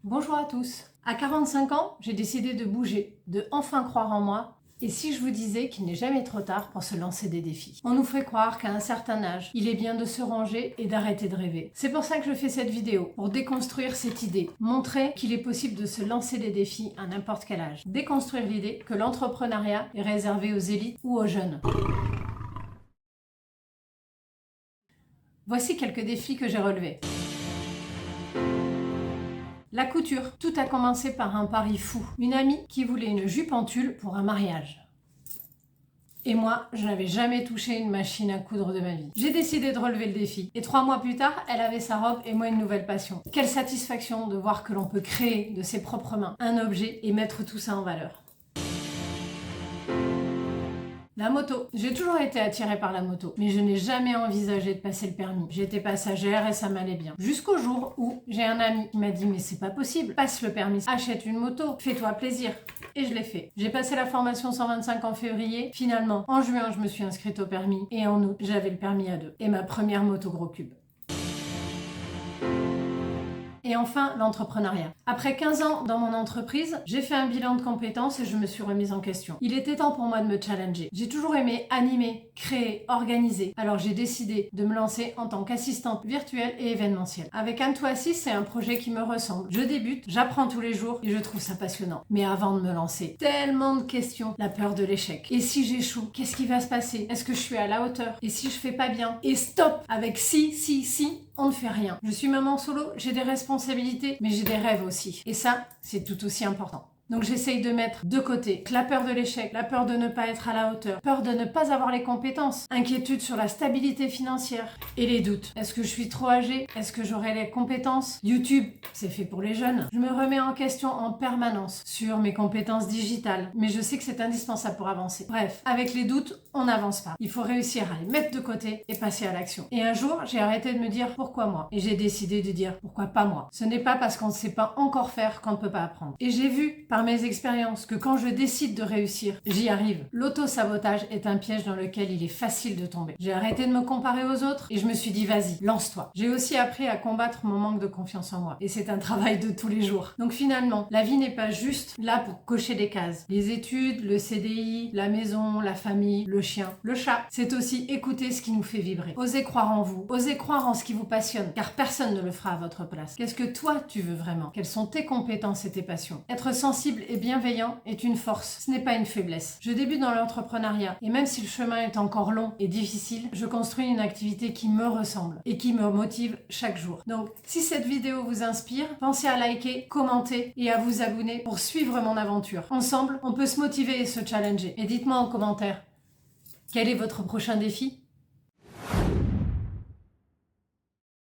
Bonjour à tous. À 45 ans, j'ai décidé de bouger, de enfin croire en moi. Et si je vous disais qu'il n'est jamais trop tard pour se lancer des défis? On nous ferait croire qu'à un certain âge, il est bien de se ranger et d'arrêter de rêver. C'est pour ça que je fais cette vidéo, pour déconstruire cette idée, montrer qu'il est possible de se lancer des défis à n'importe quel âge. Déconstruire l'idée que l'entrepreneuriat est réservé aux élites ou aux jeunes. Voici quelques défis que j'ai relevés. La couture. Tout a commencé par un pari fou. Une amie qui voulait une jupe en tulle pour un mariage. Et moi, je n'avais jamais touché une machine à coudre de ma vie. J'ai décidé de relever le défi. Et 3 mois plus tard, elle avait sa robe et moi une nouvelle passion. Quelle satisfaction de voir que l'on peut créer de ses propres mains un objet et mettre tout ça en valeur. La moto. J'ai toujours été attirée par la moto, mais je n'ai jamais envisagé de passer le permis. J'étais passagère et ça m'allait bien. Jusqu'au jour où j'ai un ami qui m'a dit « Mais c'est pas possible, passe le permis, achète une moto, fais-toi plaisir ». Et je l'ai fait. J'ai passé la formation 125 en février. Finalement, en juin, je me suis inscrite au permis et en août, j'avais le permis à 2 et ma première moto gros cube. Et enfin, l'entrepreneuriat. Après 15 ans dans mon entreprise, j'ai fait un bilan de compétences et je me suis remise en question. Il était temps pour moi de me challenger. J'ai toujours aimé animer, créer, organiser. Alors j'ai décidé de me lancer en tant qu'assistante virtuelle et événementielle. Avec Anne-toi-6, c'est un projet qui me ressemble. Je débute, j'apprends tous les jours et je trouve ça passionnant. Mais avant de me lancer, tellement de questions. La peur de l'échec. Et si j'échoue, qu'est-ce qui va se passer? Est-ce que je suis à la hauteur? Et si je fais pas bien? Et stop! Avec si, on ne fait rien. Je suis maman solo, j'ai des responsabilités, mais j'ai des rêves aussi. Et ça, c'est tout aussi important. Donc j'essaye de mettre de côté la peur de l'échec, la peur de ne pas être à la hauteur, peur de ne pas avoir les compétences, inquiétude sur la stabilité financière et les doutes. Est-ce que je suis trop âgée? Est-ce que j'aurai les compétences? YouTube, c'est fait pour les jeunes. Je me remets en question en permanence sur mes compétences digitales, mais je sais que c'est indispensable pour avancer. Bref, avec les doutes, on n'avance pas. Il faut réussir à les mettre de côté et passer à l'action. Et un jour, j'ai arrêté de me dire pourquoi moi? Et j'ai décidé de dire pourquoi pas moi? Ce n'est pas parce qu'on ne sait pas encore faire qu'on ne peut pas apprendre. Et j'ai vu par mes expériences que quand je décide de réussir, j'y arrive. L'auto-sabotage est un piège dans lequel il est facile de tomber. J'ai arrêté de me comparer aux autres et je me suis dit vas-y, lance-toi. J'ai aussi appris à combattre mon manque de confiance en moi. Et c'est un travail de tous les jours. Donc finalement, la vie n'est pas juste là pour cocher des cases. Les études, le CDI, la maison, la famille, le chien, le chat. C'est aussi écouter ce qui nous fait vibrer. Osez croire en vous. Osez croire en ce qui vous passionne. Car personne ne le fera à votre place. Qu'est-ce que toi tu veux vraiment? Quelles sont tes compétences et tes passions? Être sensible et bienveillant est une force, ce n'est pas une faiblesse. Je débute dans l'entrepreneuriat et même si le chemin est encore long et difficile, je construis une activité qui me ressemble et qui me motive chaque jour. Donc, si cette vidéo vous inspire, pensez à liker, commenter et à vous abonner pour suivre mon aventure. Ensemble, on peut se motiver et se challenger. Et dites-moi en commentaire, quel est votre prochain défi ?